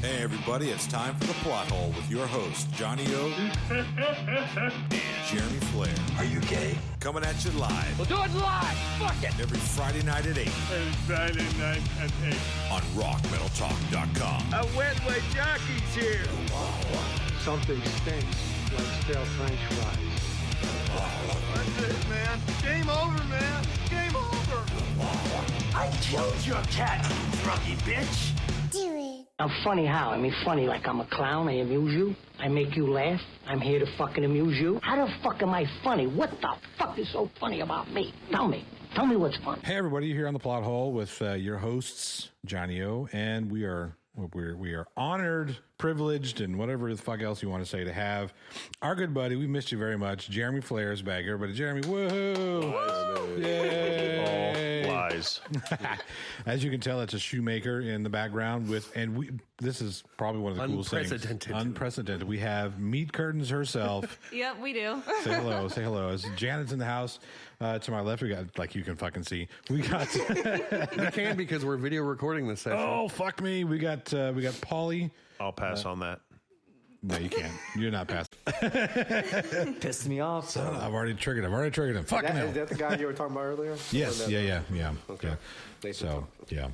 Hey everybody, it's time for The Plot Hole with your hosts, Johnny O and Jeremy Flair. Are you gay? Coming at you live. We'll do it live! Fuck it! Every Friday night at 8. Every Friday night at 8. On rockmetaltalk.com. I wet my jockey's here. Something stinks like stale French fries. That's it, man. Game over, man. Game over. I killed your cat, you drunky bitch. Do it. I'm funny how? I mean, funny like I'm a clown. I amuse you. I make you laugh. I'm here to fucking amuse you. How the fuck am I funny? What the fuck is so funny about me? Tell me. Tell me what's funny. Hey, everybody, you're here on The Plot Hole with your hosts, Johnny O, and we are honored, privileged, and whatever the fuck else you want to say to have our good buddy. We missed you very much. Jeremy Flair is back. Everybody, Jeremy, woohoo! Yay! All lies. As you can tell, it's a shoemaker in the background this is probably one of the coolest things. Unprecedented. We have Meat Curtains herself. Yep, we do. Say hello. Say hello. As Janet's in the house. To my left, we got, like you can fucking see, we got. You can because we're video recording this session. Oh, fuck me. We got Paulie. I'll pass on that. No, you can't. You're not passing. Pissed me off. So. I've already triggered him. Fucking hell. Is that the guy you were talking about earlier? Yes. Yeah. Okay. Yeah. So, yeah.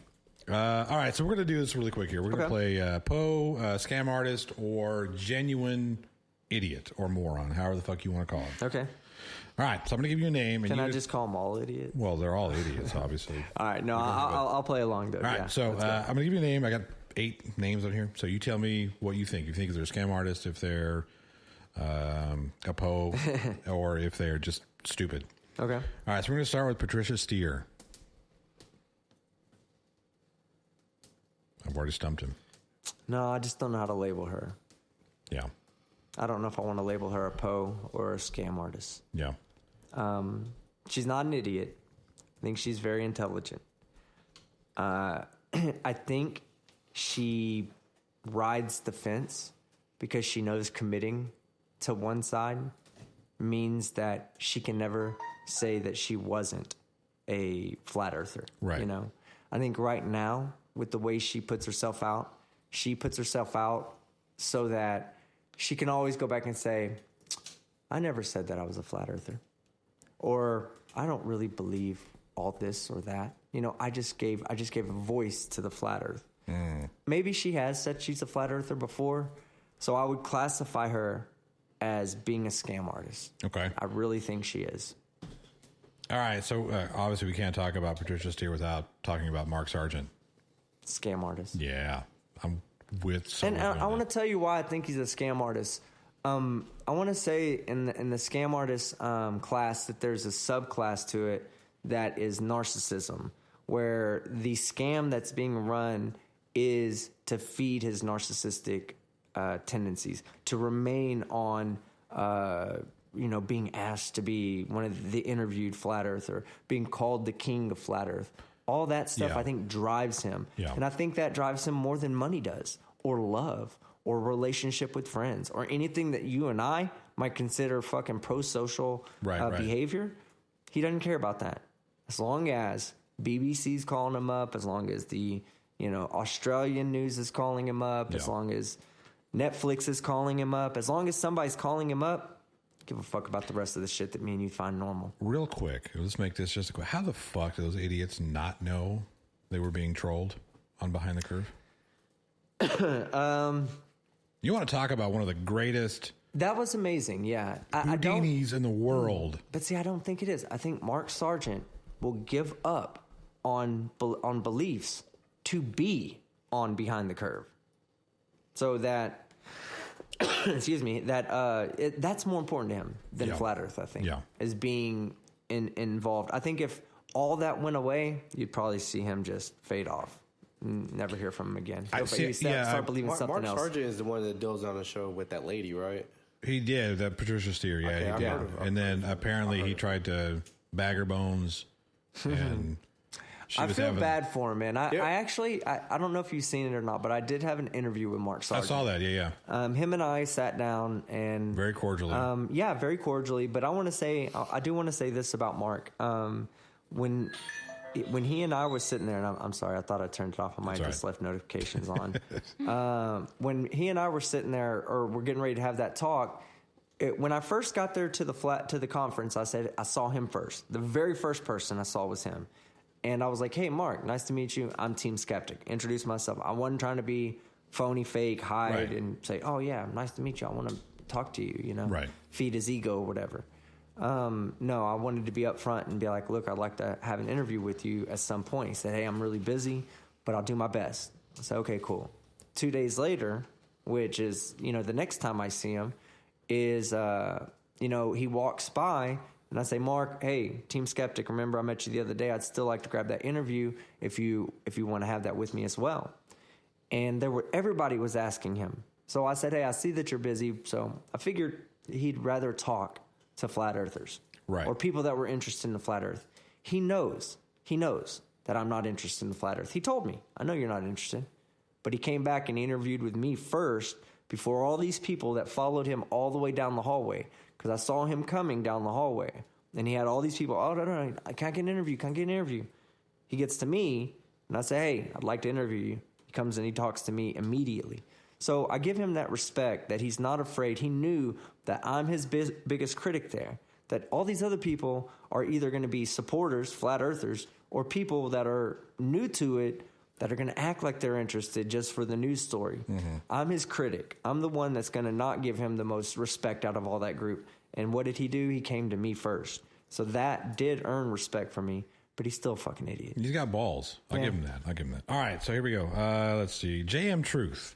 All right. So we're going to do this really quick here. We're going to play POE, scam artist, or genuine idiot or moron, however the fuck you want to call it. Okay. All right. So I'm going to give you a name. Can I just call them all idiots? Well, they're all idiots, obviously. All right. No, I'll play along, though. All right. Yeah, so I'm going to give you a name. I got 8 names on here. So you tell me what you think. If you think they're a scam artist, if they're a POE, or if they're just stupid. Okay. All right. So we're going to start with Patricia Steere. I've already stumped him. No, I just don't know how to label her. Yeah. I don't know if I want to label her a POE or a scam artist. Yeah. She's not an idiot. I think she's very intelligent. I think she rides the fence because she knows committing to one side means that she can never say that she wasn't a flat earther. Right. You know, I think right now with the way she puts herself out so that she can always go back and say, I never said that I was a flat earther. Or I don't really believe all this or that. You know, I just gave a voice to the flat earth. Maybe she has said she's a flat earther before, so I would classify her as being a scam artist. Okay. I really think she is. All right. So obviously we can't talk about Patricia Steere without talking about Mark Sargent. Scam artist. Yeah. I'm with And I want to tell you why I think he's a scam artist. I want to say in the scam artist class that there's a subclass to it that is narcissism, where the scam that's being run is to feed his narcissistic tendencies, to remain on, being asked to be one of the interviewed flat earther, being called the king of flat earth. All that stuff, I think, drives him. Yeah. And I think that drives him more than money does, or love, or relationship with friends, or anything that you and I might consider fucking pro-social behavior. He doesn't care about that. As long as BBC's calling him up, as long as the Australian news is calling him up, as long as Netflix is calling him up, as long as somebody's calling him up, give a fuck about the rest of the shit that me and you find normal. Real quick, let's make this just a quick. How the fuck do those idiots not know they were being trolled on Behind the Curve? You want to talk about one of the greatest... That was amazing, yeah. Houdinis in the world. But see, I don't think it is. I think Mark Sargent will give up on beliefs to be on Behind the Curve. So that... excuse me, that's more important to him than Flat Earth, I think, is being involved. I think if all that went away, you'd probably see him just fade off. Never hear from him again. Start believing something else. Mark Sargent is the one that deals on the show with that lady, right? He did, that Patricia Steere, he did. And then apparently he tried to bag her bones, and I feel bad for him, man. I actually don't know if you've seen it or not, but I did have an interview with Mark Sargent. I saw that, yeah. Him and I sat down and very cordially. Very cordially. But I do want to say this about Mark. When when he and I were sitting there, and I'm sorry, I thought I turned it off. I might have just left notifications on. When he and I were sitting there, or we're getting ready to have that talk, when I first got there to the conference, I said I saw him first. The very first person I saw was him. And I was like, hey, Mark, nice to meet you. I'm Team Skeptic. Introduce myself. I wasn't trying to be phony, fake, hide, and say, oh, yeah, nice to meet you. I want to talk to you, feed his ego or whatever. No, I wanted to be up front and be like, look, I'd like to have an interview with you at some point. He said, hey, I'm really busy, but I'll do my best. I said, okay, cool. 2 days later, which is, the next time I see him, is, he walks by. And I say, Mark, hey, Team Skeptic, remember I met you the other day. I'd still like to grab that interview if you want to have that with me as well. And everybody was asking him. So I said, hey, I see that you're busy. So I figured he'd rather talk to flat earthers. Right. Or people that were interested in the flat earth. He knows that I'm not interested in the flat earth. He told me, I know you're not interested. But he came back and interviewed with me first before all these people that followed him all the way down the hallway. Because I saw him coming down the hallway. And he had all these people, oh, no, I can't get an interview, He gets to me, and I say, hey, I'd like to interview you. He comes and he talks to me immediately. So I give him that respect that he's not afraid. He knew that I'm his biggest critic there, that all these other people are either going to be supporters, flat earthers, or people that are new to it that are going to act like they're interested just for the news story. Mm-hmm. I'm his critic. I'm the one that's going to not give him the most respect out of all that group. And what did he do? He came to me first. So that did earn respect from me, but he's still a fucking idiot. He's got balls. I'll give him that. All right, so here we go. Let's see. JM Truth.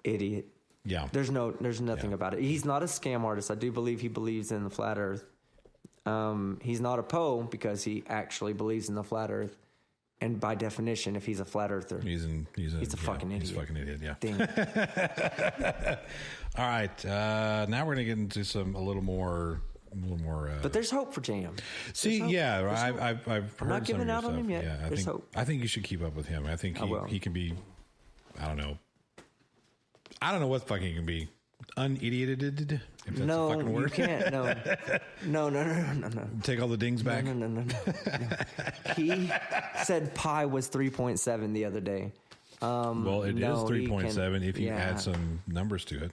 Idiot. Yeah. There's nothing about it. He's not a scam artist. I do believe he believes in the flat earth. He's not a POE because he actually believes in the flat earth. And by definition, if he's a flat earther, he's a fucking idiot. He's a fucking idiot, yeah. Damn. All right. Now we're going to get into a little more. But there's hope for JM. See, I've heard I'm not giving out on him yet. Yeah, there's hope. I think you should keep up with him. I think he can be, I don't know what fucking he can be. Unidioted, if that's a fucking word. You can't. No. Take all the dings back. No. He said pi was 3.7 the other day. Well, it is 3.7 if you add some numbers to it.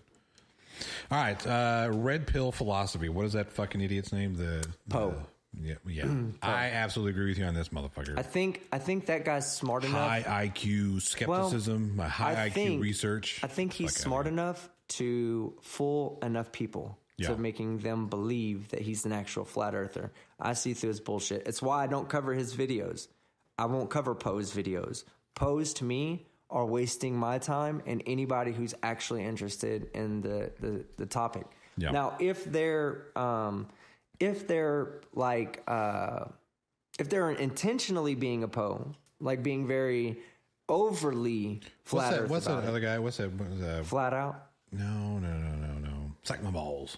All right, red pill philosophy. What is that fucking idiot's name? The POE. Yeah. I absolutely agree with you on this, motherfucker. I think that guy's smart enough. High IQ skepticism, high IQ research. I think he's smart enough to fool enough people to making them believe that he's an actual flat earther. I see through his bullshit. It's why I don't cover his videos. I won't cover POE's videos. POE's to me are wasting my time and anybody who's actually interested in the topic. Yeah. Now, if they're intentionally being a POE, like being very overly flat earth. What's that other guy? What's that? Flat out? No. Suck my balls.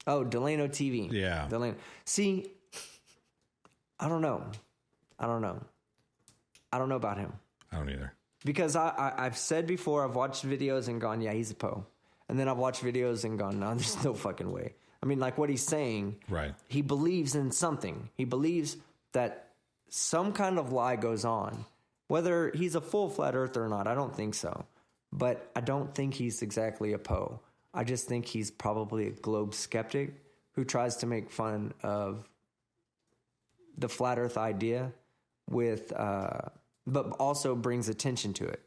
Oh, Delano TV. Yeah. Delano. See, I don't know about him. I don't either. Because I've said before, I've watched videos and gone, yeah, he's a POE. And then I've watched videos and gone, no, there's no fucking way. I mean, like what he's saying, right? He believes in something. He believes that some kind of lie goes on. Whether he's a full flat earther or not, I don't think so. But I don't think he's exactly a POE. I just think he's probably a globe skeptic who tries to make fun of the flat earth idea but also brings attention to it.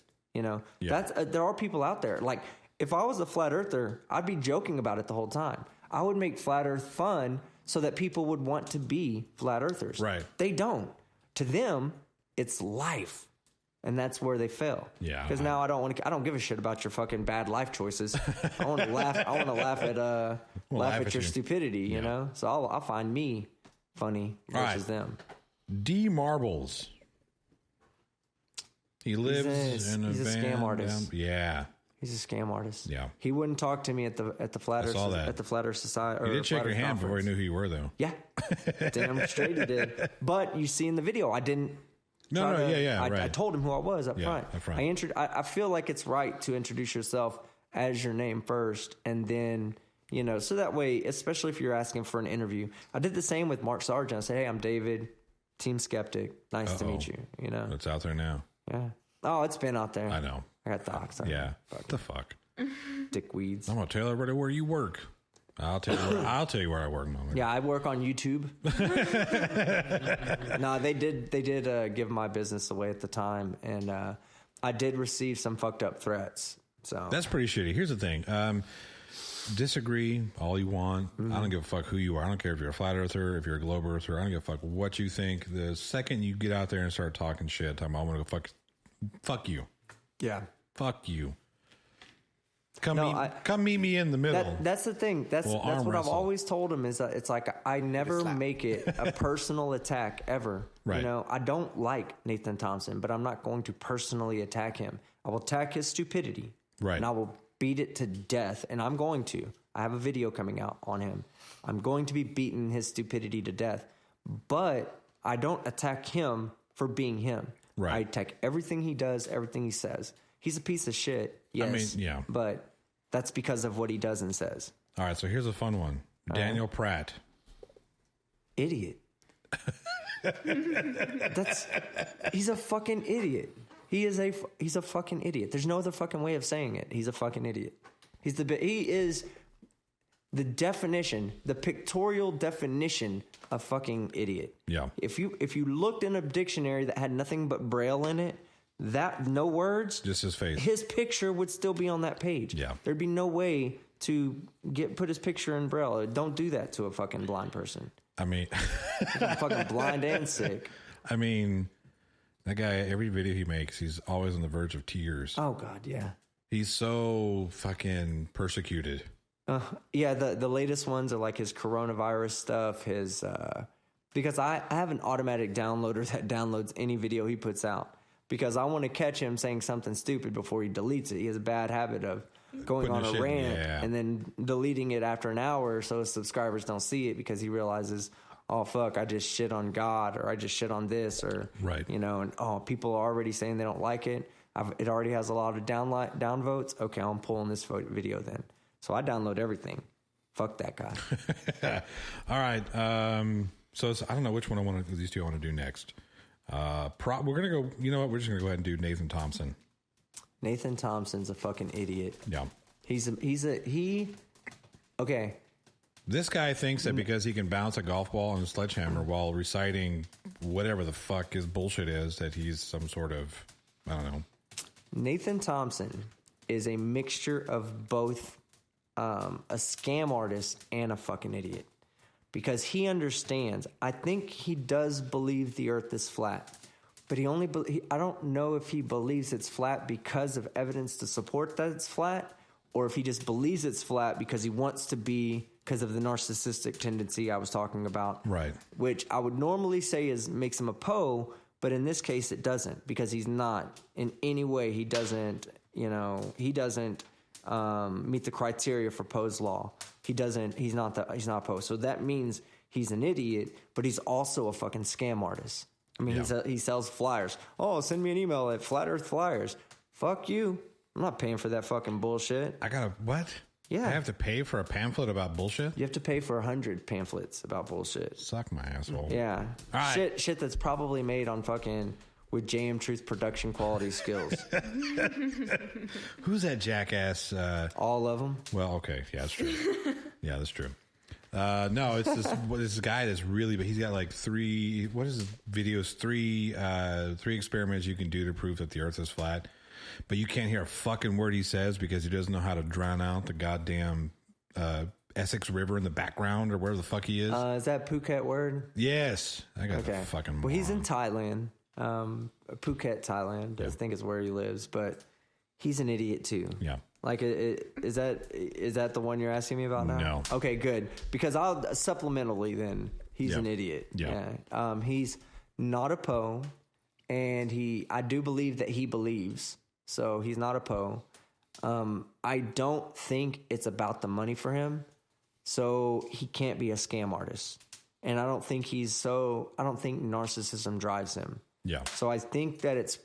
That's there are people out there. Like if I was a flat earther, I'd be joking about it the whole time. I would make flat earth fun so that people would want to be flat earthers. Right. They don't. To them, it's life. And that's where they fail. Yeah. Because now I don't give a shit about your fucking bad life choices. I want to laugh. I want to laugh at your stupidity. You know. So I'll find me funny versus them. D Marbles. He lives in a he's a scam artist. Yeah. He's a scam artist. Yeah. He wouldn't talk to me at the Flat Earth Society. He did shake your hand before he knew who you were, though. Yeah. Damn straight he did. But you see in the video, I didn't. I told him who I was up front. Up front. I feel like it's right to introduce yourself as your name first, and then so that way, especially if you're asking for an interview. I did the same with Mark Sargent. I said, "Hey, I'm David. Team Skeptic. Nice to meet you. You know, It's out there now. yeah. Oh, it's been out there. I know. I got docs. Yeah. What the fuck? Dickweeds. I'm gonna tell everybody where you work. I'll tell you where I work, Mama. Yeah, I work on YouTube. No, they did give my business away at the time, and I did receive some fucked up threats. So That's pretty shitty. Here's the thing. Disagree all you want. I don't give a fuck who you are. I don't care if you're a flat earther, if you're a globe earther. I don't give a fuck what you think. The second you get out there and start talking shit, I'm gonna go fuck you. yeah. Fuck you. Come meet me in the middle. That's the thing. That's what I've always told him is that it's like I never make it a personal attack ever. Right. You know, I don't like Nathan Thompson, but I'm not going to personally attack him. I will attack his stupidity. Right. And I will beat it to death. And I'm going to. I have a video coming out on him. I'm going to be beating his stupidity to death. But I don't attack him for being him. Right. I attack everything he does, everything he says. He's a piece of shit. Yes. I mean, yeah. But that's because of what he does and says. All right, so here's a fun one. Daniel Pratt. Idiot. He's a fucking idiot. He's a fucking idiot. There's no other fucking way of saying it. He's a fucking idiot. He is the definition, the pictorial definition of fucking idiot. Yeah. If you looked in a dictionary that had nothing but Braille in it, that no words, Just his face. his picture would still be on that page. Yeah. There'd be no way to put his picture in Braille. Don't do that to a fucking blind person. I mean, Fucking blind and sick. I mean, that guy, every video he makes, he's always on the verge of tears. Oh God, yeah. He's so fucking persecuted. Yeah, the latest ones are like his coronavirus stuff, his because I have an automatic downloader that downloads any video he puts out because I want to catch him saying something stupid before he deletes it. He has a bad habit of going on a rant and then deleting it after an hour so his subscribers don't see it because he realizes, oh fuck, I just shit on God or I just shit on this or right. You know, and oh people are already saying they don't like it. It already has a lot of downvotes. Okay, I'm pulling this video then. So I download everything. Fuck that guy. All right. So I don't know which one of these two I want to do next. We're gonna go. You know what? We're just gonna go ahead and do Nathan Thompson. Nathan Thompson's a fucking idiot. Yeah. Okay. This guy thinks that because he can bounce a golf ball on a sledgehammer while reciting whatever the fuck his bullshit is, that he's some sort of, I don't know. Nathan Thompson is a mixture of both a scam artist and a fucking idiot because he understands. I think he does believe the earth is flat, but I don't know if he believes it's flat because of evidence to support that it's flat or if he just believes it's flat because he wants to be, because of the narcissistic tendency I was talking about. Right. Which I would normally say makes him a POE, but in this case it doesn't because he's not in any way. He doesn't meet the criteria for Poe's law. He's not Poe. So that means he's an idiot, but he's also a fucking scam artist. I mean, he sells flyers. Oh, send me an email at Flat Earth Flyers. Fuck you. I'm not paying for that fucking bullshit. What? Yeah. I have to pay for a pamphlet about bullshit? You have to pay for 100 pamphlets about bullshit. Suck my asshole. Yeah. All right. Shit that's probably made on fucking with JM Truth production quality skills. Who's that jackass? All of them. Well, okay. Yeah, that's true. Yeah, that's true. No, it's this guy that's really, but he's got like three experiments you can do to prove that the earth is flat, but you can't hear a fucking word he says because he doesn't know how to drown out the goddamn Essex River in the background or wherever the fuck he is. Is that Phuket word? Yes. I got the fucking Well, he's in Thailand. Phuket, Thailand, I think is where he lives, but he's an idiot too. Yeah. Like, is that the one you're asking me about now? No. Okay, good. Because I'll supplementally then, he's an idiot. Yeah. He's not a POE, and I do believe that he believes, so he's not a POE. I don't think it's about the money for him, so he can't be a scam artist. And I don't think narcissism drives him. Yeah. So I think that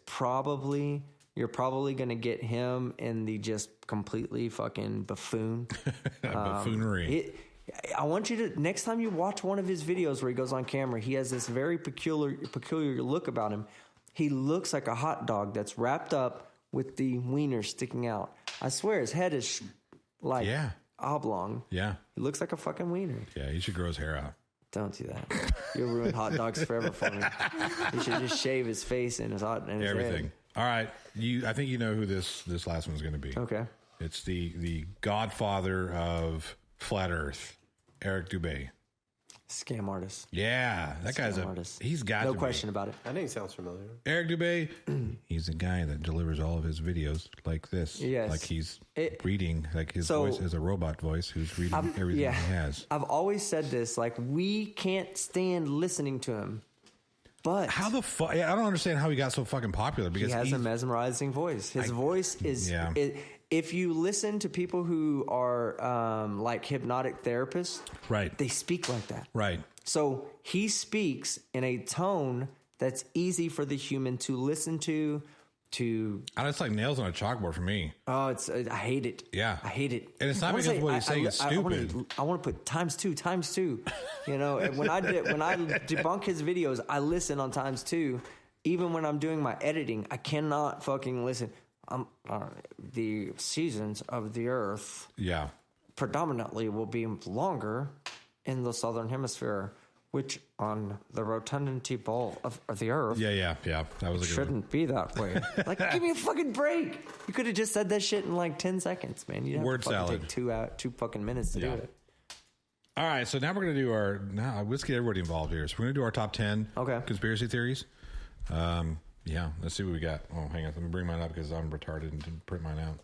you're probably going to get him in the just completely fucking buffoon. Buffoonery. I want you to, next time you watch one of his videos where he goes on camera, he has this very peculiar look about him. He looks like a hot dog that's wrapped up with the wiener sticking out. I swear his head is like oblong. Yeah. He looks like a fucking wiener. Yeah, he should grow his hair out. Don't do that. You'll ruin hot dogs forever for me. You should just shave his face and his everything. head. All right. I think you know who this last one's going to be. Okay. It's the godfather of flat Earth, Eric Dubé. Scam artist. Yeah, that guy's artist. He's got no to question about it. I think he sounds familiar. Eric Dubé, he's the guy that delivers all of his videos like this. Yes. Like he's reading, like his voice is a robot voice who's reading everything he has. I've always said this, like, we can't stand listening to him. But how the fuck? I don't understand how he got so fucking popular. Because he has a mesmerizing voice. His voice is. Yeah. If you listen to people who are like hypnotic therapists, right, they speak like that. Right. So he speaks in a tone that's easy for the human to listen to. It's like nails on a chalkboard for me. Oh, I hate it. Yeah, I hate it. And it's not because what he's saying is stupid. I want to put times two. You know, when I debunk his videos, I listen on times 2. Even when I'm doing my editing, I cannot fucking listen. The seasons of the Earth, predominantly will be longer in the southern hemisphere, which on the rotundity ball of the Earth, that was shouldn't be that way. Like, give me a fucking break. You could have just said that shit in like 10 seconds, man. You Word salad. Take 2 fucking minutes to do it. All right, so now we're gonna do let's get everybody involved here. So we're gonna do our top 10 conspiracy theories. Let's see what we got. Oh, hang on. Let me bring mine up because I'm retarded and didn't print mine out.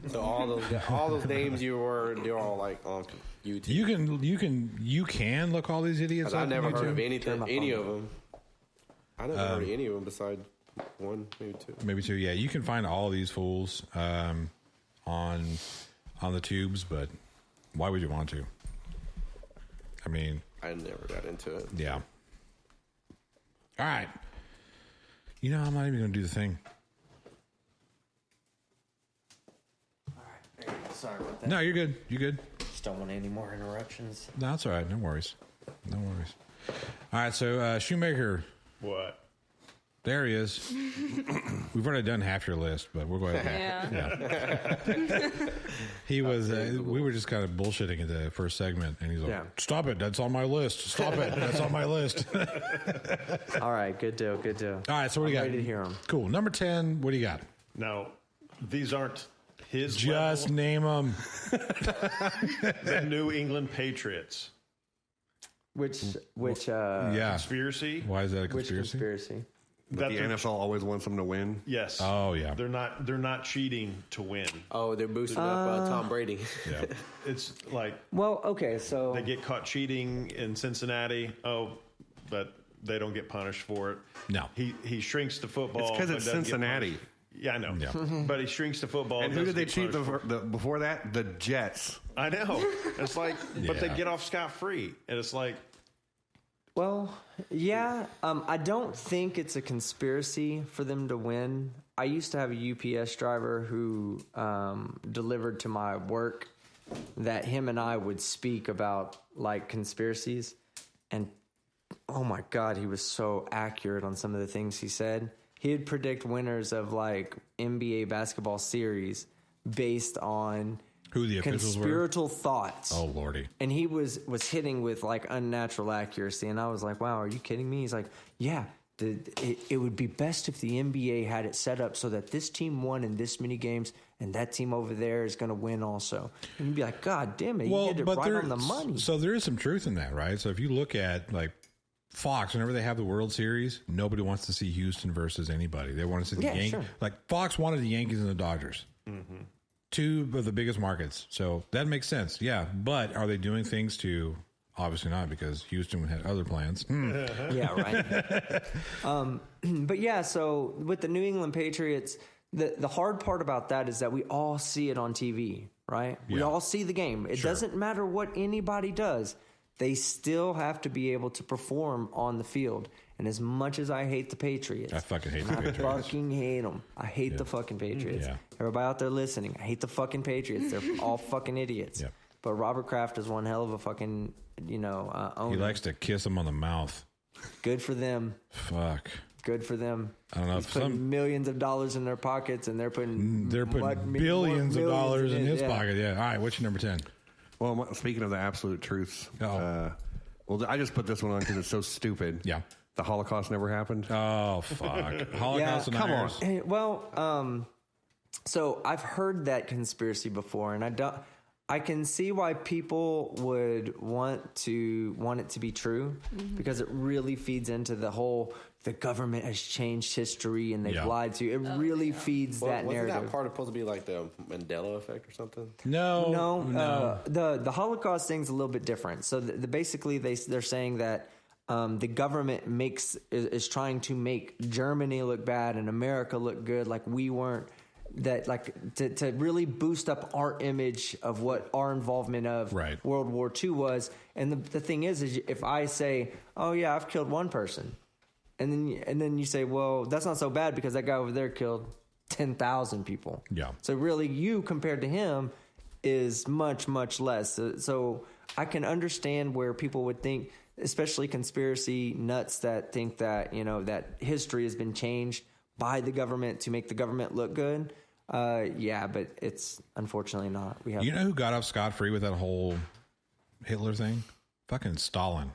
So all those names they're all like on YouTube. You can look all these idiots up. I never heard of any of them. I never heard of any of them besides one, maybe 2. Yeah, you can find all these fools on the tubes, but why would you want to? I mean, I never got into it. Yeah. All right. I'm not even going to do the thing. All right. Sorry about that. No, you're good. You good? Just don't want any more interruptions. No, that's all right. No worries. All right. So, Shoemaker. What? There he is. We've already done half your list, but we'll go ahead. Yeah. He was. We were just kind of bullshitting in the first segment, and he's like, "Stop it! That's on my list. Stop it! That's on my list." All right, good deal. All right, so what do you got? Ready to hear them. Cool. Number 10. What do you got? Now, these aren't his. Just name them. The New England Patriots. Which conspiracy? Why is that a conspiracy? Which conspiracy? That the NFL always wants them to win. Yes. Oh yeah. They're not cheating to win. Oh, they're boosting up Tom Brady. Yeah. It's like so they get caught cheating in Cincinnati. Oh, but they don't get punished for it. No. He shrinks the football. It's because it's Cincinnati. Yeah, I know. Yeah. But he shrinks the football. And who did they cheat before that? The Jets. I know. It's like, but they get off scot-free. And it's like... Well, yeah. I don't think it's a conspiracy for them to win. I used to have a UPS driver who delivered to my work that him and I would speak about, like, conspiracies. And, oh, my God, he was so accurate on some of the things he said. He'd predict winners of, like, NBA basketball series based on who the officials were, conspiratorial thoughts. Oh, Lordy. And he was hitting with, like, unnatural accuracy. And I was like, wow, are you kidding me? He's like, yeah, it would be best if the NBA had it set up so that this team won in this many games and that team over there is going to win also. And you'd be like, God damn it, you get it right on the money. So there is some truth in that, right? So if you look at, like, Fox, whenever they have the World Series, nobody wants to see Houston versus anybody. They want to see the Yankees. Sure. Like, Fox wanted the Yankees and the Dodgers. Mm-hmm. Two of the biggest markets. So that makes sense. Yeah. But are they doing things to... Obviously not, because Houston had other plans. Yeah, right. But yeah, so with the New England Patriots, the hard part about that is that we all see it on TV, right? Yeah. We all see the game. It doesn't matter what anybody does. They still have to be able to perform on the field. And as much as I hate the Patriots, I fucking hate the I Patriots. fucking hate them. I hate the fucking Patriots. Yeah. Everybody out there listening, I hate the fucking Patriots. They're all fucking idiots. Yeah. But Robert Kraft is one hell of a fucking, owner. He likes to kiss him on the mouth. Good for them. Fuck. Good for them. I don't know He's if putting millions of dollars in their pockets, and they're putting billions of dollars in his yeah. pocket. Yeah. All right. What's your number 10? Well, speaking of the absolute truths, well, I just put this one on because it's so stupid. Yeah. The Holocaust never happened. Oh, fuck. Holocaust come on. deniers. Well, so I've heard that conspiracy before, and I can see why people would want it to be true because it really feeds into the government has changed history and they've lied to you. It really feeds that narrative. Wasn't that part supposed to be like the Mandela effect or something? No. The Holocaust thing's a little bit different. So basically they're saying that the government is trying to make Germany look bad and America look good, like we weren't. That to really boost up our image of what our involvement of World War II was. And the thing is if I say, oh yeah, I've killed one person, and then you say, well, that's not so bad because that guy over there killed 10,000 people. Yeah. So really, you compared to him is much, much less. So I can understand where people would think, especially conspiracy nuts that think that that history has been changed by the government to make the government look good. Yeah, but it's unfortunately not. You know who got off scot-free with that whole Hitler thing? Fucking Stalin.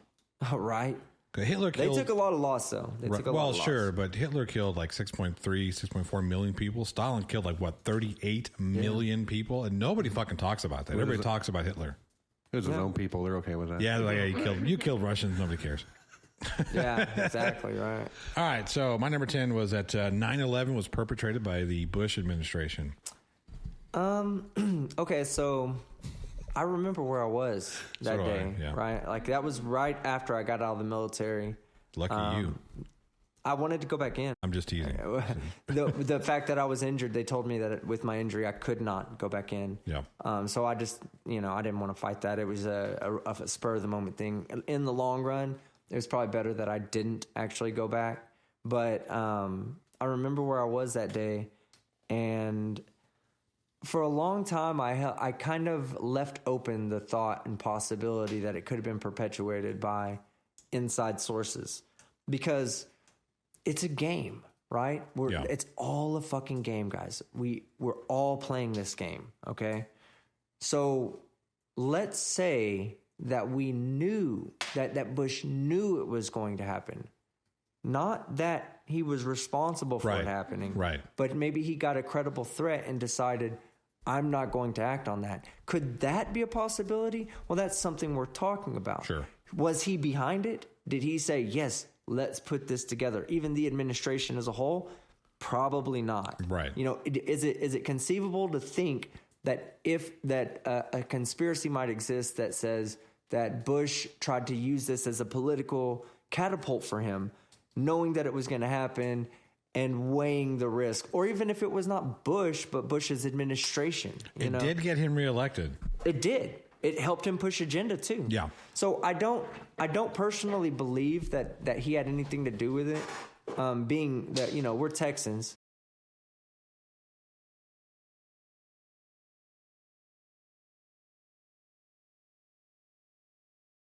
Oh, right. Hitler killed... They took a lot of loss, though. Well, sure, but Hitler killed like 6.4 million people. Stalin killed 38 million people, and nobody fucking talks about that. Everybody talks about Hitler. It was his own people. They're okay with that. Yeah, you killed Russians. Nobody cares. Yeah, exactly right. All right, so my number 10 was that 9/11 was perpetrated by the Bush administration. Okay, so I remember where I was that day, right? Like that was right after I got out of the military. Lucky you. I wanted to go back in. I'm just teasing. The fact that I was injured, they told me that with my injury, I could not go back in. Yeah. So I just, I didn't want to fight that. It was a spur of the moment thing. In the long run, it was probably better that I didn't actually go back. But I remember where I was that day, and for a long time, I kind of left open the thought and possibility that it could have been perpetuated by inside sources, because it's a game, right? It's all a fucking game, guys. We're all playing this game, okay? So let's say that we knew that Bush knew it was going to happen. Not that he was responsible for it happening, right? But maybe he got a credible threat and decided, I'm not going to act on that. Could that be a possibility? Well, that's something we're talking about. Sure. Was he behind it? Did he say, yes, let's put this together? Even the administration as a whole? Probably not. Right. Is it conceivable to think that a conspiracy might exist that says that Bush tried to use this as a political catapult for him, knowing that it was going to happen and weighing the risk? Or even if it was not Bush, but Bush's administration. It did get him reelected. It did. It helped him push agenda too. Yeah. So I don't personally believe that he had anything to do with it. Being that, we're Texans,